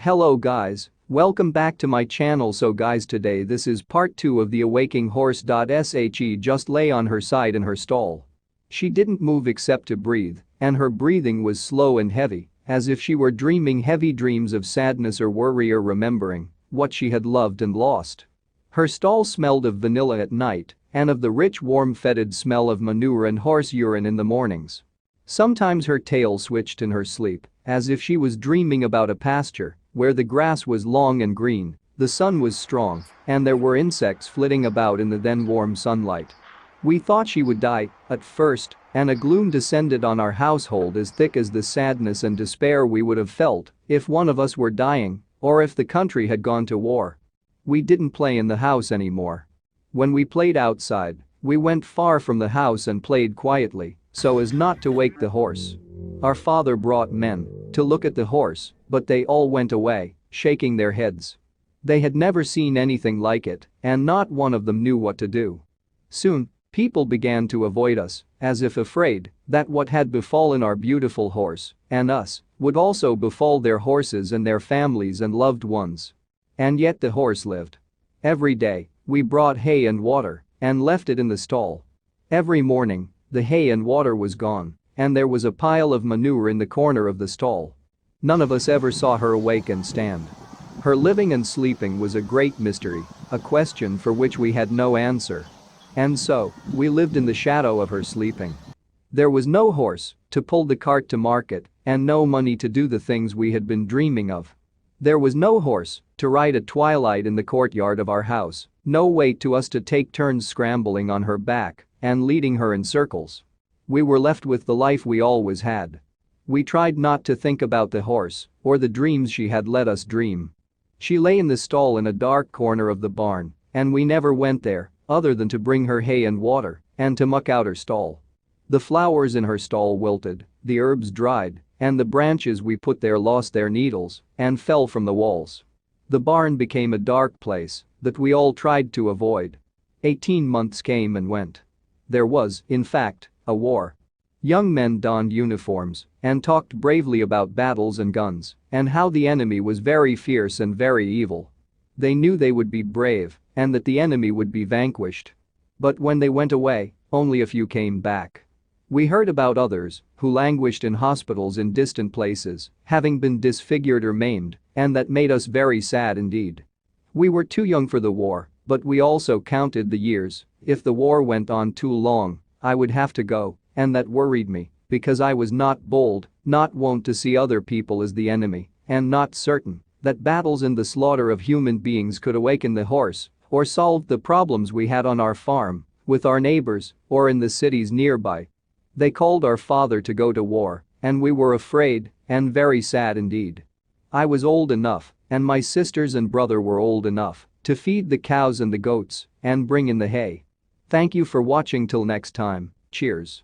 Hello guys, welcome back to my channel. So guys, today this is part 2 of the awaking horse. She just lay on her side in her stall. She didn't move except to breathe, and her breathing was slow and heavy, as if she were dreaming heavy dreams of sadness or worry or remembering what she had loved and lost. Her stall smelled of vanilla at night and of the rich warm fetid smell of manure and horse urine in the mornings. Sometimes her tail switched in her sleep, as if she was dreaming about a pasture where the grass was long and green, the sun was strong, and there were insects flitting about in the then warm sunlight. We thought she would die at first, and a gloom descended on our household as thick as the sadness and despair we would have felt if one of us were dying or if the country had gone to war. We didn't play in the house anymore. When we played outside, we went far from the house and played quietly so as not to wake the horse. Our father brought men to look at the horse, but they all went away, shaking their heads. They had never seen anything like it, and not one of them knew what to do. Soon, people began to avoid us, as if afraid that what had befallen our beautiful horse and us would also befall their horses and their families and loved ones. And yet the horse lived. Every day, we brought hay and water and left it in the stall. Every morning, the hay and water was gone, and there was a pile of manure in the corner of the stall. None of us ever saw her awake and stand. Her living and sleeping was a great mystery, a question for which we had no answer. And so, we lived in the shadow of her sleeping. There was no horse to pull the cart to market and no money to do the things we had been dreaming of. There was no horse to ride at twilight in the courtyard of our house, no way to us to take turns scrambling on her back and leading her in circles. We were left with the life we always had. We tried not to think about the horse or the dreams she had let us dream. She lay in the stall in a dark corner of the barn, and we never went there other than to bring her hay and water and to muck out her stall. The flowers in her stall wilted, the herbs dried, and the branches we put there lost their needles and fell from the walls. The barn became a dark place that we all tried to avoid. 18 months came and went. There was, in fact, a war. Young men donned uniforms and talked bravely about battles and guns and how the enemy was very fierce and very evil. They knew they would be brave and that the enemy would be vanquished. But when they went away, only a few came back. We heard about others who languished in hospitals in distant places, having been disfigured or maimed, and that made us very sad indeed. We were too young for the war, but we also counted the years. If the war went on too long, I would have to go, and that worried me, because I was not bold, not wont to see other people as the enemy, and not certain that battles and the slaughter of human beings could awaken the horse or solve the problems we had on our farm, with our neighbors, or in the cities nearby. They called our father to go to war, and we were afraid and very sad indeed. I was old enough, and my sisters and brother were old enough to feed the cows and the goats and bring in the hay. Thank you for watching. Till next time, cheers.